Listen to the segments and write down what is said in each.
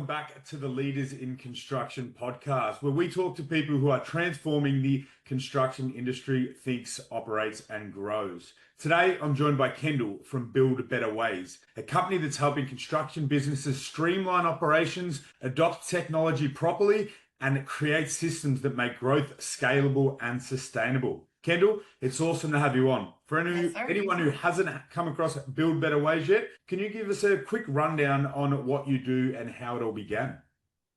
back to the Leaders in Construction podcast, where we talk to people who are transforming the construction industry, thinks, operates, and grows. Today, I'm joined by Kendall from Build Better Ways, a company that's helping construction businesses streamline operations, adopt technology properly, and create systems that make growth scalable and sustainable. Kendall, it's awesome to have you on. For anyone who hasn't come across Build Better Ways yet, can you give us a quick rundown on what you do and how it all began?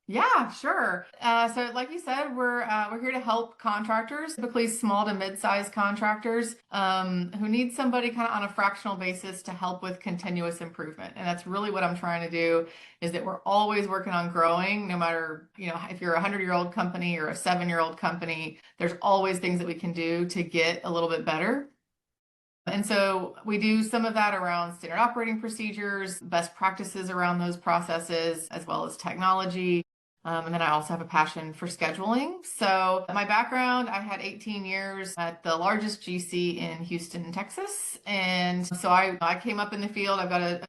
Yeah, sure. So like you said, we're here to help contractors, typically small to mid-sized contractors, who need somebody kind of on a fractional basis to help with continuous improvement. And that's really what I'm trying to do, is that we're always working on growing, no matter, if you're a 100-year-old company or a 7-year-old company, there's always things that we can do to get a little bit better. And so we do some of that around standard operating procedures, best practices around those processes, as well as technology. And then I also have a passion for scheduling. So my background, I had 18 years at the largest GC in Houston, Texas. And so I came up in the field. I've got a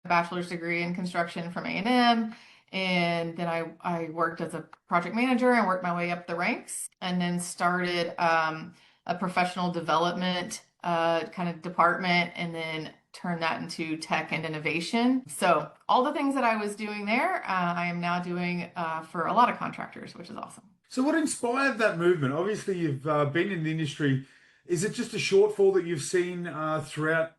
bachelor's degree in construction from A&M. And then I worked as a project manager and worked my way up the ranks, and then started a professional development kind of department, and then turn that into tech and innovation. So all the things that I was doing there, I am now doing for a lot of contractors, which is awesome. So what inspired that movement? Obviously, you've been in the industry. Is it just a shortfall that you've seen throughout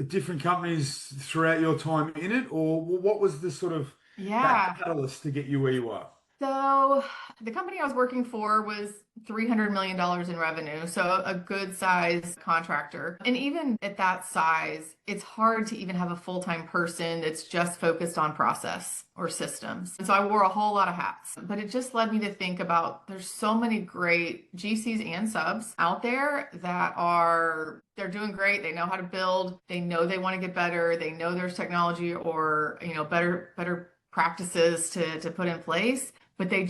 different companies throughout your time in it? Or what was the sort of that catalyst to get you where you are? So the company I was working for was $300 million in revenue, so a good size contractor. And even at that size, it's hard to even have a full-time person that's just focused on process or systems. And so I wore a whole lot of hats, but it just led me to think about, there's so many great GCs and subs out there that they're doing great. They know how to build. They know they want to get better. They know there's technology or, better practices to put in place, but they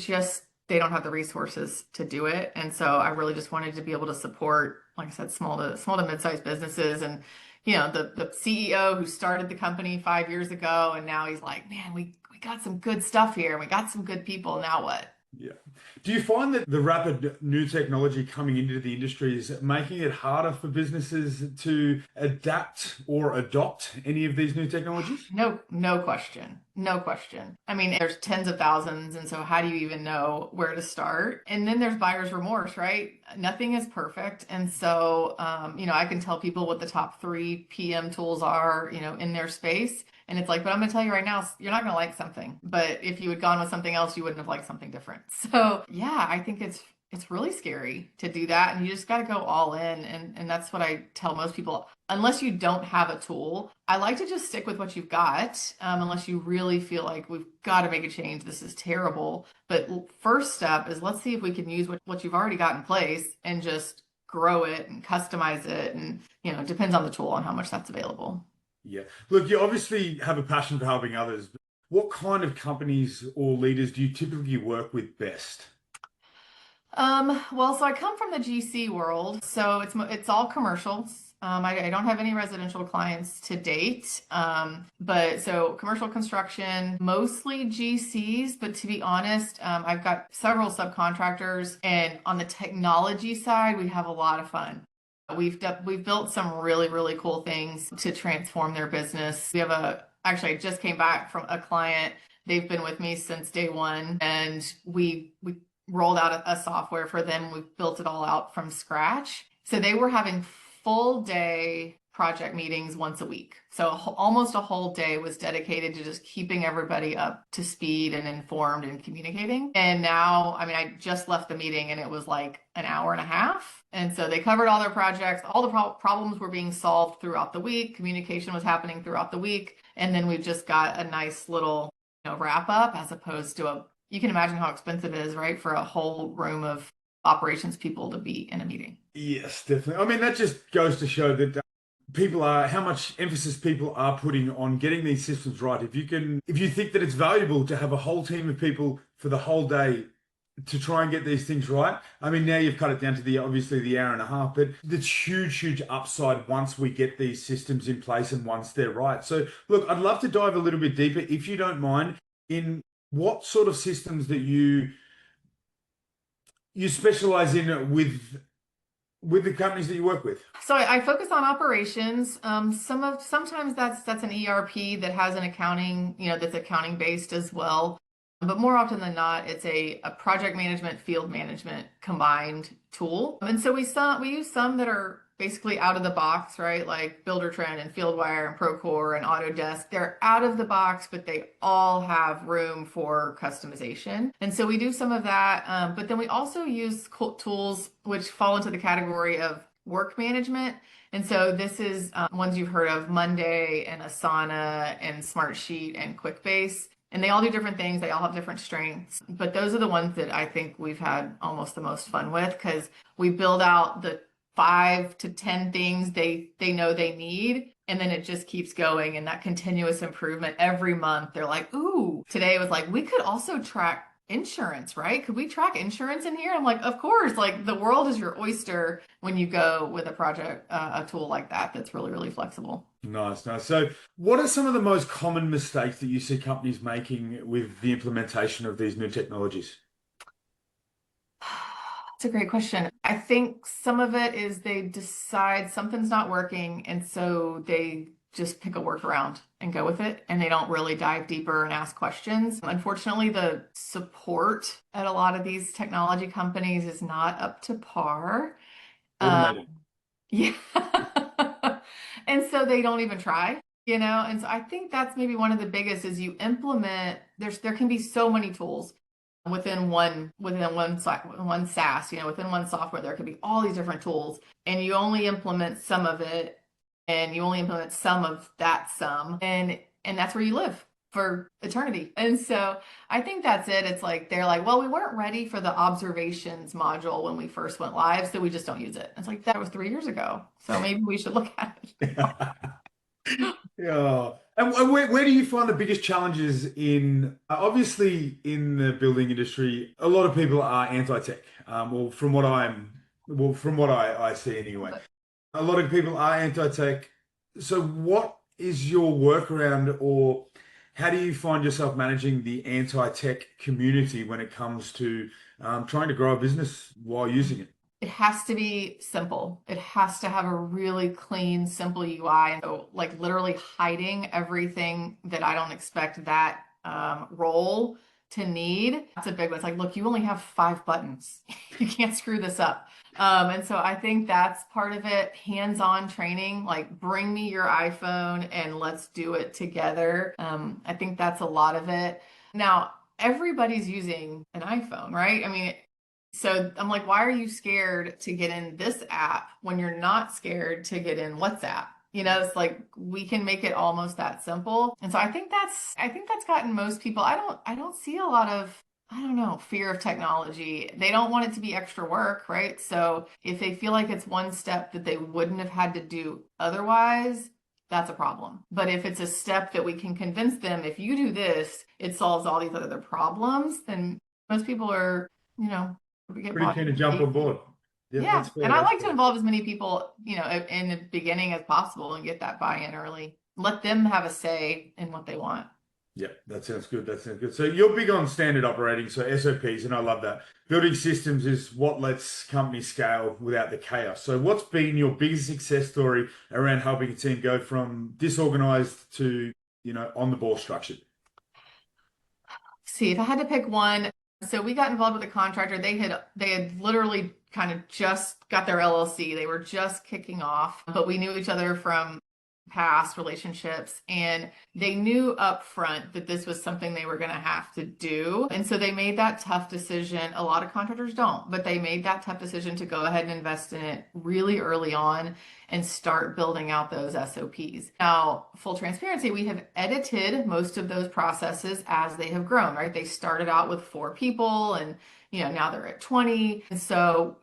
don't have the resources to do it. And so I really just wanted to be able to support, like I said, small to mid-sized businesses. And, the CEO who started the company 5 years ago, and now he's like, man, we got some good stuff here, and we got some good people. Now what? Yeah. Do you find that the rapid new technology coming into the industry is making it harder for businesses to adapt or adopt any of these new technologies? No question. No question. I mean, there's tens of thousands. And so how do you even know where to start? And then there's buyer's remorse, right? Nothing is perfect. And so, I can tell people what the top 3 PM tools are, in their space. And it's like, but I'm going to tell you right now, you're not going to like something. But if you had gone with something else, you wouldn't have liked something different. So yeah, I think it's really scary to do that. And you just got to go all in. And that's what I tell most people. Unless you don't have a tool, I like to just stick with what you've got, unless you really feel like we've got to make a change. This is terrible. But first step is, let's see if we can use what you've already got in place and just grow it and customize it. And, it depends on the tool and how much that's available. Yeah. Look, you obviously have a passion for helping others. What kind of companies or leaders do you typically work with best? Well, so I come from the GC world, so it's all commercials. I don't have any residential clients to date. But so commercial construction, mostly GCs, but to be honest, I've got several subcontractors, and on the technology side, we have a lot of fun. We've built some really, really cool things to transform their business. Actually, I just came back from a client. They've been with me since day one, and we rolled out a software for them. We've built it all out from scratch. So they were having full day project meetings once a week. So almost a whole day was dedicated to just keeping everybody up to speed and informed and communicating. And now, I just left the meeting and it was like an hour and a half. And so they covered all their projects. All the problems were being solved throughout the week. Communication was happening throughout the week. And then we've just got a nice little wrap up, as opposed to you can imagine how expensive it is, right? For a whole room of operations people to be in a meeting. Yes, definitely. That just goes to show that how much emphasis people are putting on getting these systems right. If you think that it's valuable to have a whole team of people for the whole day to try and get these things right. Now you've cut it down to obviously the hour and a half, but there's huge upside once we get these systems in place and once they're right. So look, I'd love to dive a little bit deeper, if you don't mind, in what sort of systems that you specialize in with the companies that you work with? So I focus on operations. Sometimes that's an ERP that has an accounting, that's accounting based as well. But more often than not, it's a project management, field management combined tool. And so we use some that are basically out of the box, right? Like Buildertrend and FieldWire and Procore and Autodesk. They're out of the box, but they all have room for customization. And so we do some of that. But then we also use tools which fall into the category of work management. And so this is ones you've heard of: Monday and Asana and Smartsheet and QuickBase. And they all do different things. They all have different strengths. But those are the ones that I think we've had almost the most fun with, because we build out the 5 to 10 things they know they need. And then it just keeps going. And that continuous improvement every month, they're like, ooh, today it was like, we could also track insurance, right? Could we track insurance in here? I'm like, of course. Like, the world is your oyster when you go with a project, a tool like that that's really, really flexible. Nice, nice. So, what are some of the most common mistakes that you see companies making with the implementation of these new technologies? It's a great question. I think some of it is they decide something's not working, and so they just pick a workaround and go with it, and they don't really dive deeper and ask questions. Unfortunately, the support at a lot of these technology companies is not up to par. Automated. Yeah. And so they don't even try, And so I think that's maybe one of the biggest is you implement, there can be so many tools within one SaaS, within one software. There could be all these different tools, and you only implement some of it, and you only implement some of that and that's where you live for eternity. And so I think that's it. It's like they're like, well, we weren't ready for the observations module when we first went live, so we just don't use it. It's like, that was 3 years ago, so maybe we should look at it. Yeah. And where do you find the biggest challenges in, obviously in the building industry, a lot of people are anti-tech. From what I see anyway, a lot of people are anti-tech. So what is your workaround, or how do you find yourself managing the anti-tech community when it comes to trying to grow a business while using it? It has to be simple. It has to have a really clean, simple UI. So, like, literally hiding everything that I don't expect that role to need. That's a big one. It's like, look, you only have 5 buttons. You can't screw this up. And so I think that's part of it. Hands-on training, like, bring me your iPhone and let's do it together. I think that's a lot of it. Now, everybody's using an iPhone, right? I mean, so I'm like, why are you scared to get in this app when you're not scared to get in WhatsApp? It's like, we can make it almost that simple. And so I think that's gotten most people. I don't see a lot of, I don't know, fear of technology. They don't want it to be extra work, right? So if they feel like it's one step that they wouldn't have had to do otherwise, that's a problem. But if it's a step that we can convince them, if you do this, it solves all these other problems, then most people are, Pretty keen to jump on board. Yeah. And I like to involve as many people, in the beginning as possible and get that buy-in early. Let them have a say in what they want. Yeah, that sounds good. That sounds good. So you're big on standard operating, so SOPs, and I love that. Building systems is what lets companies scale without the chaos. So what's been your biggest success story around helping a team go from disorganized to, on the ball structured? See, if I had to pick one, so we got involved with a contractor. They had literally kind of just got their LLC. They were just kicking off, but we knew each other from past relationships, and they knew up front that this was something they were going to have to do. And so they made that tough decision. A lot of contractors don't, but they made that tough decision to go ahead and invest in it really early on and start building out those SOPs. Now, full transparency, we have edited most of those processes as they have grown, right? They started out with 4 people, and now they're at 20. And so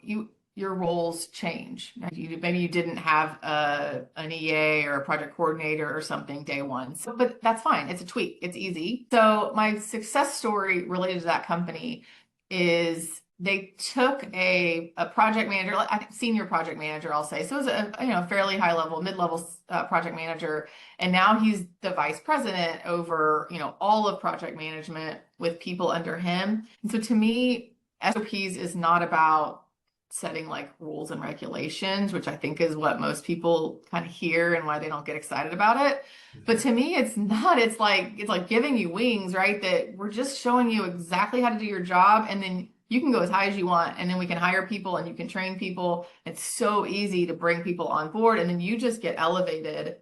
your roles change. Maybe you didn't have an EA or a project coordinator or something day one. So, but that's fine. It's a tweak. It's easy. So my success story related to that company is they took a project manager, I think senior project manager, I'll say. So it was a fairly high level, mid-level project manager. And now he's the vice president over, all of project management with people under him. And so to me, SOPs is not about setting like rules and regulations, which I think is what most people kind of hear and why they don't get excited about it. But to me, it's not. It's like giving you wings, right? That we're just showing you exactly how to do your job, and then you can go as high as you want, and then we can hire people and you can train people. It's so easy to bring people on board, and then you just get elevated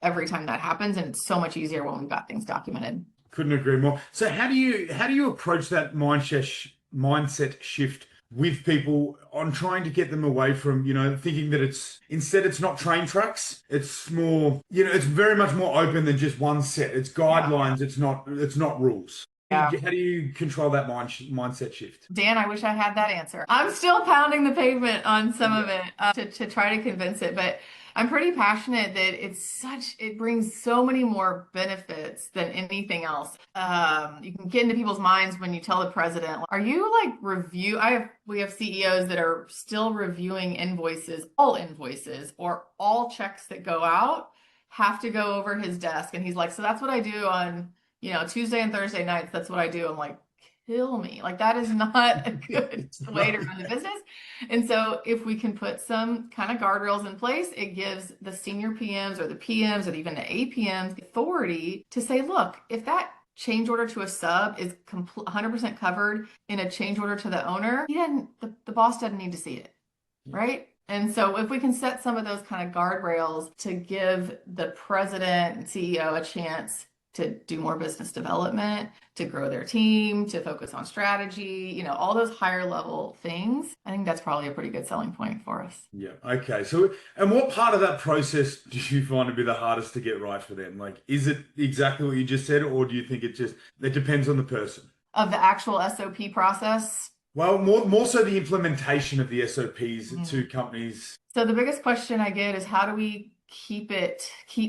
every time that happens, and it's so much easier when we've got things documented. Couldn't agree more. So how do you approach that mindset shift with people on trying to get them away from, thinking that it's not train tracks. It's more, it's very much more open than just one set. It's guidelines. Yeah. It's not rules. Yeah. How do you control that mindset shift? Dan, I wish I had that answer. I'm still pounding the pavement on some of it to try to convince it, but I'm pretty passionate that it brings so many more benefits than anything else. You can get into people's minds when you tell the president, are you we have CEOs that are still reviewing all invoices or all checks that go out have to go over his desk. And he's like, so that's what I do on, Tuesday and Thursday nights. That's what I do. I'm like, kill me. Like, that is not a good way to run the business. And so if we can put some kind of guardrails in place, it gives the senior PMs or the PMs or even the APMs the authority to say, look, if that change order to a sub is 100% covered in a change order to the owner, the boss doesn't need to see it, right? And so if we can set some of those kind of guardrails to give the president and CEO a chance to do more business development, to grow their team, to focus on strategy, all those higher level things, I think that's probably a pretty good selling point for us. Yeah. Okay. So, and what part of that process do you find to be the hardest to get right for them? Like, is it exactly what you just said, or do you think it depends on the person? Of the actual SOP process? Well, more so the implementation of the SOPs to companies. So the biggest question I get is, how do we keep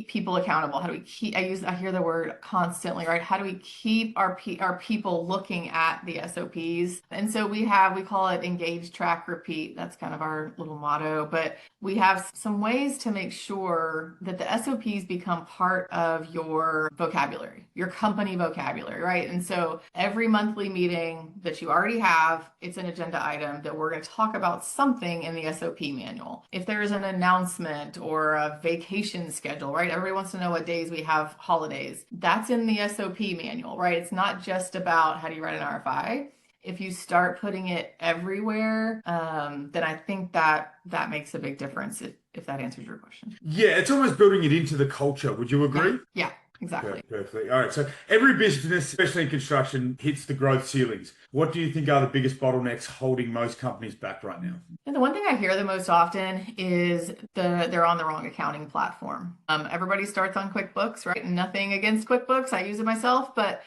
people accountable? How do we I hear the word constantly, right? How do we keep our people looking at the SOPs? And so we call it engage, track, repeat. That's kind of our little motto, but we have some ways to make sure that the SOPs become part of your vocabulary, your company vocabulary, right? And so every monthly meeting that you already have, it's an agenda item that we're going to talk about something in the SOP manual. If there's an announcement or a vacation schedule, right? Everybody wants to know what days we have holidays. That's in the SOP manual, right? It's not just about how do you write an RFI. If you start putting it everywhere, then I think that makes a big difference, if that answers your question. Yeah, it's almost building it into the culture. Would you agree? Yeah. Exactly. Perfectly. All right. So every business, especially in construction, hits the growth ceilings. What do you think are the biggest bottlenecks holding most companies back right now? And the one thing I hear the most often is they're on the wrong accounting platform. Everybody starts on QuickBooks, right? Nothing against QuickBooks. I use it myself, but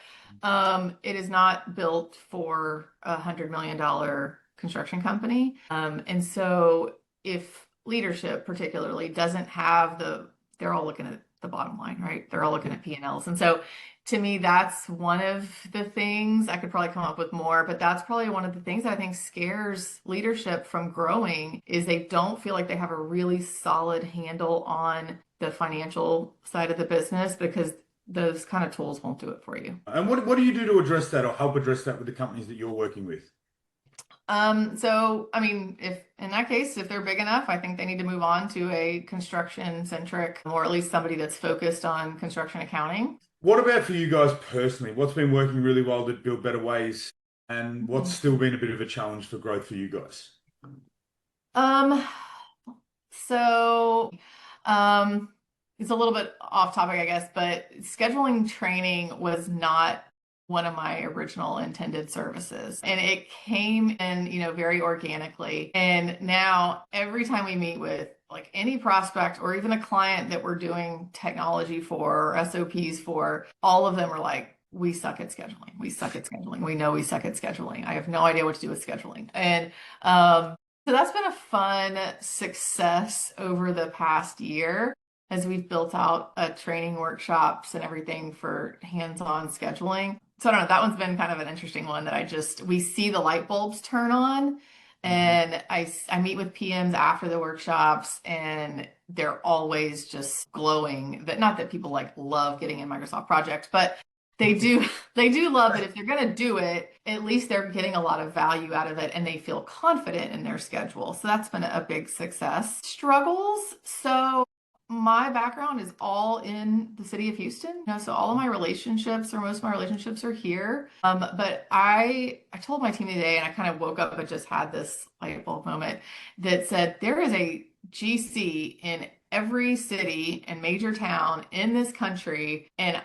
it is not built for $100 million construction company. And so if leadership particularly doesn't have they're all looking at the bottom line, right? They're all looking at P&Ls. And so to me, that's one of the things. I could probably come up with more, but that's probably one of the things that I think scares leadership from growing, is they don't feel like they have a really solid handle on the financial side of the business, because those kind of tools won't do it for you. And what do you do to address that, or help address that with the companies that you're working with? So, I mean, if in that case, if they're big enough, I think they need to move on to a construction centric, or at least somebody that's focused on construction accounting. What about for you guys personally? What's been working really well to build better ways, and what's still been a bit of a challenge for growth for you guys? It's a little bit off topic, I guess, but scheduling training was not one of my original intended services. And it came in, very organically. And now every time we meet with like any prospect or even a client that we're doing technology for, or SOPs for, all of them are like, we suck at scheduling. We suck at scheduling. We know we suck at scheduling. I have no idea what to do with scheduling. And so that's been a fun success over the past year, as we've built out training workshops and everything for hands-on scheduling. So I don't know, that one's been kind of an interesting one that we see the light bulbs turn on, Mhm. and I meet with PMs after the workshops, and they're always just glowing. That not that people like love getting in Microsoft projects, but they do they do love that if they're going to do it, at least they're getting a lot of value out of it and they feel confident in their schedule. So that's been a big success. Struggles. So my background is all in the city of Houston. So all of my relationships or most of my relationships are here. But I told my team today, and I kind of woke up and just had this light bulb moment that said there is a GC in every city and major town in this country, and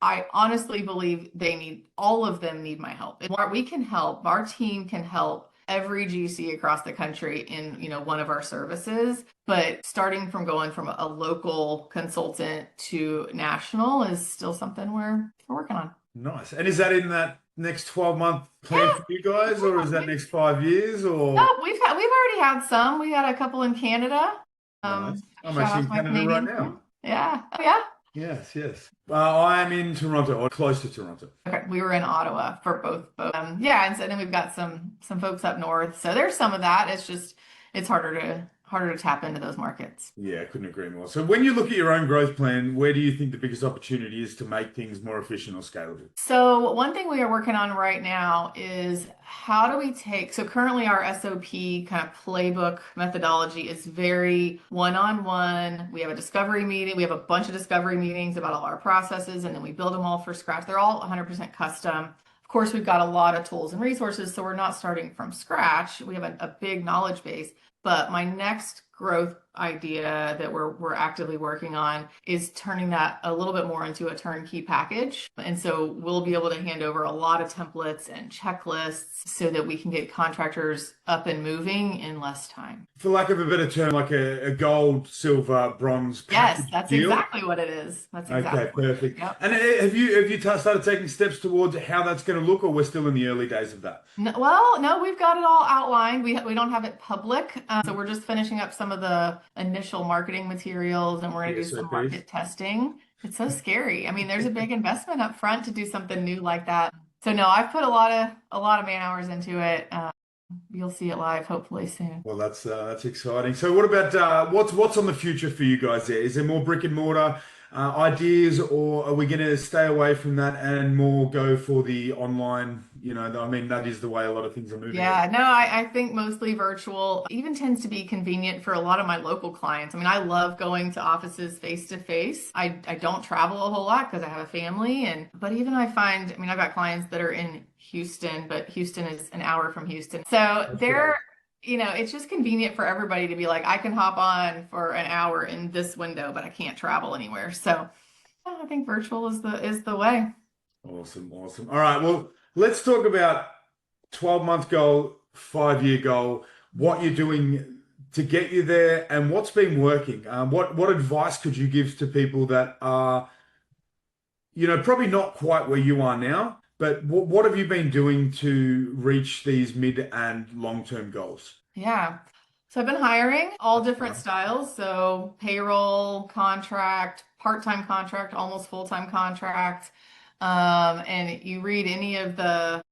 I honestly believe all of them need my help. We can help, our team can help every GC across the country in, one of our services. But starting from going from a local consultant to national is still something we're working on. Nice. And is that in that next 12-month plan Yeah. for you guys, or is that next 5 years, or? No, we've already had some. We had a couple in Canada. Nice. I'm Shout actually out in to my Canada right Canadian friends. now. Yeah. Oh, yeah. Yes, yes. I am in Toronto, or close to Toronto. Okay, we were in Ottawa for both. Yeah, and so then we've got some folks up north. So there's some of that. It's harder to tap into those markets. Yeah, I couldn't agree more. So when you look at your own growth plan, where do you think the biggest opportunity is to make things more efficient or scalable? So one thing we are working on right now is how do we so currently our SOP kind of playbook methodology is very one-on-one. We have a discovery meeting. We have a bunch of discovery meetings about all our processes, and then we build them all from scratch. They're all 100% custom. Of course, we've got a lot of tools and resources, so we're not starting from scratch. We have a big knowledge base. But my next growth idea that we're actively working on is turning that a little bit more into a turnkey package. And so we'll be able to hand over a lot of templates and checklists so that we can get contractors up and moving in less time. For lack of a better term, like a gold, silver, bronze Yes, package that's deal. exactly what it is. That's exactly Okay, what it is. perfect. Yep. And have you started taking steps towards how that's going to look, or we're still in the early days of that? No, well, no, we've got it all outlined. We don't have it public, so we're just finishing up some of the initial marketing materials, and we're going to The do some SOPs. market testing. It's so scary. I mean, there's a big investment up front to do something new like that. So no, I've put a lot of man hours into it. You'll see it live hopefully soon. Well, that's exciting. So, what about what's on the future for you guys there? Is there more brick and mortar ideas, or are we going to stay away from that and more go for the online? I mean, that is the way a lot of things are moving. Yeah, no, I think mostly virtual even tends to be convenient for a lot of my local clients. I mean, I love going to offices face to face. I don't travel a whole lot because I have a family, but even I mean, I've got clients that are in Houston, but Houston is an hour from Houston. So That's great. it's just convenient for everybody to be like, I can hop on for an hour in this window, but I can't travel anywhere. So yeah, I think virtual is the way. Awesome, awesome. All right, well, let's talk about 12-month goal, 5-year goal, what you're doing to get you there, and what's been working. What advice could you give to people that are, probably not quite where you are now, but what have you been doing to reach these mid and long-term goals? Yeah. So I've been hiring all That's different fine. styles. So payroll, contract, part-time contract, almost full-time contract. And you read any of the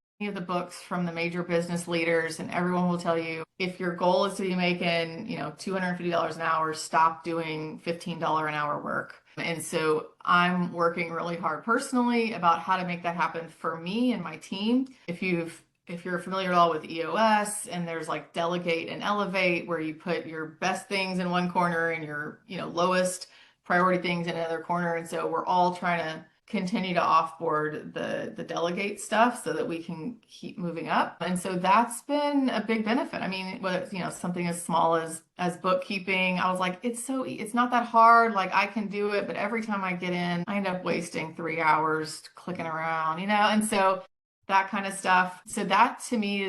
books from the major business leaders, and everyone will tell you if your goal is to be making, $250 an hour, stop doing $15 an hour work. And so I'm working really hard personally about how to make that happen for me and my team. If you're familiar at all with EOS, and there's like delegate and elevate, where you put your best things in one corner and your, lowest priority things in another corner. And so we're all trying to continue to offboard the delegate stuff so that we can keep moving up. And so that's been a big benefit. I mean, whether it's, something as small as bookkeeping, I was like, it's not that hard. Like I can do it. But every time I get in, I end up wasting 3 hours clicking around, and so that kind of stuff. So that to me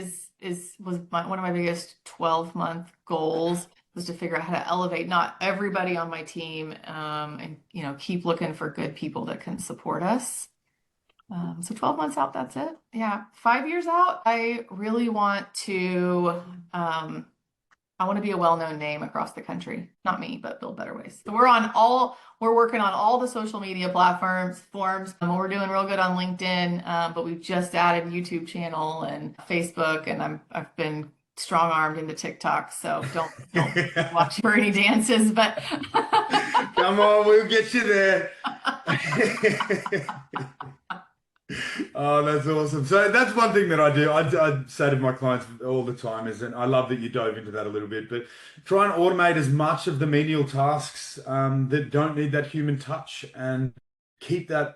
was one of my biggest 12-month goals, was to figure out how to elevate not everybody on my team, and keep looking for good people that can support us. So 12 months out, that's it. Yeah. 5 years out, I really want to I want to be a well-known name across the country. Not me, but Build Better Ways. So we're working on all the social media forms. We're doing real good on LinkedIn, but we've just added YouTube channel and Facebook, and I've been strong-armed into TikTok. So don't watch for any dances, but come on, we'll get you there. Oh, that's awesome. So that's one thing that I do. I say to my clients all the time and I love that you dove into that a little bit, but try and automate as much of the menial tasks that don't need that human touch, and keep the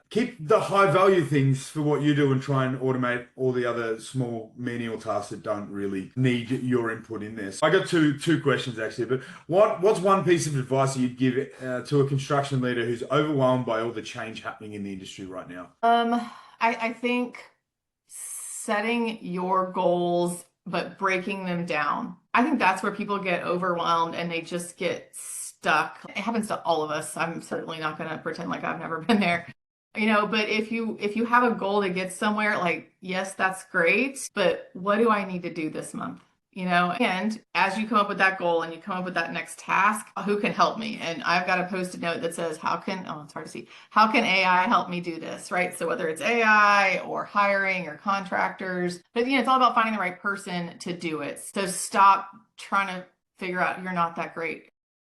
high value things for what you do, and try and automate all the other small menial tasks that don't really need your input in there. So I got two questions actually, but what's one piece of advice you'd give to a construction leader who's overwhelmed by all the change happening in the industry right now? I think setting your goals, but breaking them down. I think that's where people get overwhelmed and they just get stuck. It happens to all of us. I'm certainly not going to pretend like I've never been there. But if you have a goal to get somewhere, like, yes, that's great, but what do I need to do this month? And as you come up with that goal and you come up with that next task, who can help me? And I've got a Post-it note that says, it's hard to see. How can AI help me do this? Right. So whether it's AI or hiring or contractors, but it's all about finding the right person to do it. So stop trying to figure out you're not that great.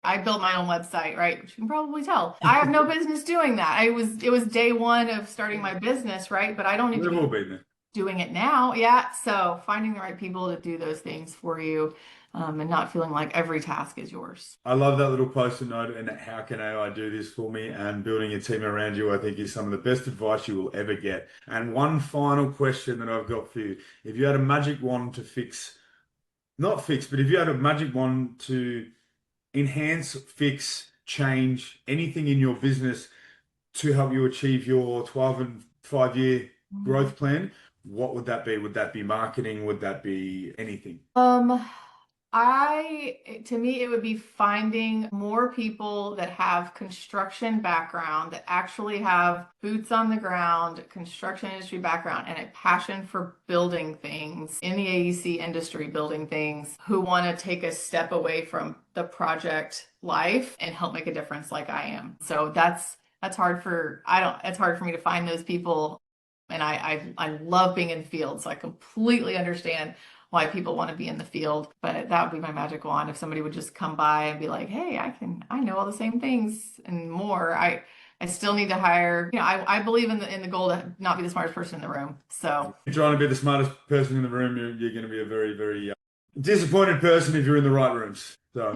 I built my own website, right? Which you can probably tell. I have no business doing that. It was day one of starting my business, right? But I don't need to be doing it now. Yeah. So finding the right people to do those things for you, and not feeling like every task is yours. I love that little Post-it note, and how can AI do this for me? And building a team around you, I think, is some of the best advice you will ever get. And one final question that I've got for you. If you had a magic wand to but if you had a magic wand to enhance, fix, change anything in your business to help you achieve your 12 and 5-year growth plan, what would that be? Would that be marketing? Would that be anything? To me, it would be finding more people that have construction background, that actually have boots on the ground, construction industry background, and a passion for building things in the AEC industry, building things, who want to take a step away from the project life and help make a difference like I am. So it's hard for me to find those people. And I love being in the field, so I completely understand why people want to be in the field. But that would be my magic wand. If somebody would just come by and be like, hey, I know all the same things and more. I still need to hire, I believe in the goal to not be the smartest person in the room. So if you're trying to be the smartest person in the room, you're going to be a very, very disappointed person if you're in the right rooms. So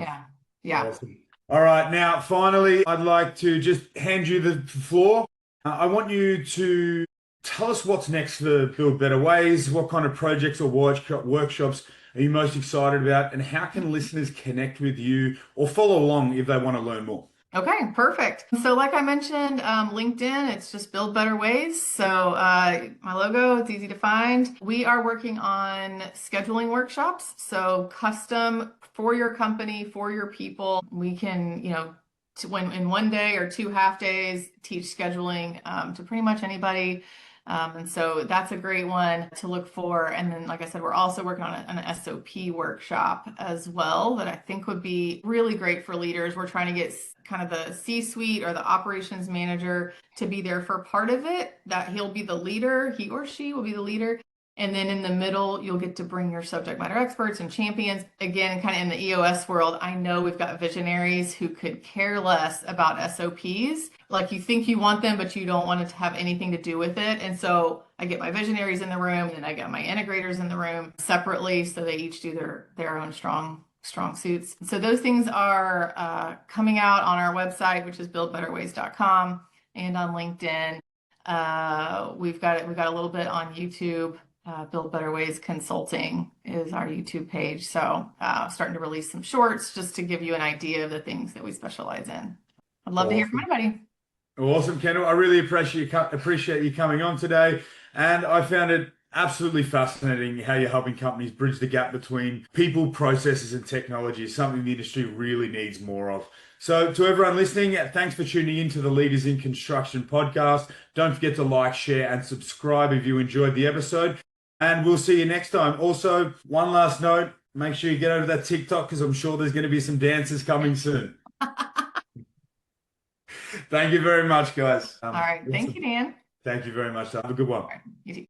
yeah. Awesome. All right. Now, finally, I'd like to just hand you the floor. I want you to tell us what's next for Build Better Ways. What kind of projects or workshops are you most excited about? And how can listeners connect with you or follow along if they want to learn more? Okay, perfect. So like I mentioned, LinkedIn, it's just Build Better Ways. So my logo, it's easy to find. We are working on scheduling workshops. So custom for your company, for your people. We can, in one day or 2 half days, teach scheduling to pretty much anybody. And so that's a great one to look for. And then, like I said, we're also working on an SOP workshop as well that I think would be really great for leaders. We're trying to get kind of the C-suite or the operations manager to be there for part of it, that he'll be the leader, he or she will be the leader. And then in the middle, you'll get to bring your subject matter experts and champions. Again, kind of in the EOS world, I know we've got visionaries who could care less about SOPs. Like, you think you want them, but you don't want it to have anything to do with it. And so I get my visionaries in the room, and I get my integrators in the room separately, so they each do their own strong suits. So those things are coming out on our website, which is buildbetterways.com, and on LinkedIn. We've got a little bit on YouTube. Build Better Ways Consulting is our YouTube page. So starting to release some shorts just to give you an idea of the things that we specialize in. I'd love to hear from anybody. Awesome, Kendall. I really appreciate you coming on today. And I found it absolutely fascinating how you're helping companies bridge the gap between people, processes, and technology, something the industry really needs more of. So to everyone listening, thanks for tuning in to the Leaders in Construction podcast. Don't forget to like, share, and subscribe if you enjoyed the episode. And we'll see you next time. Also, one last note, Make sure you get over that TikTok because I'm sure there's going to be some dances coming soon. Thank you very much, guys. All right. Thank you, Dan. Thank you very much. Have a good one. All right. You too.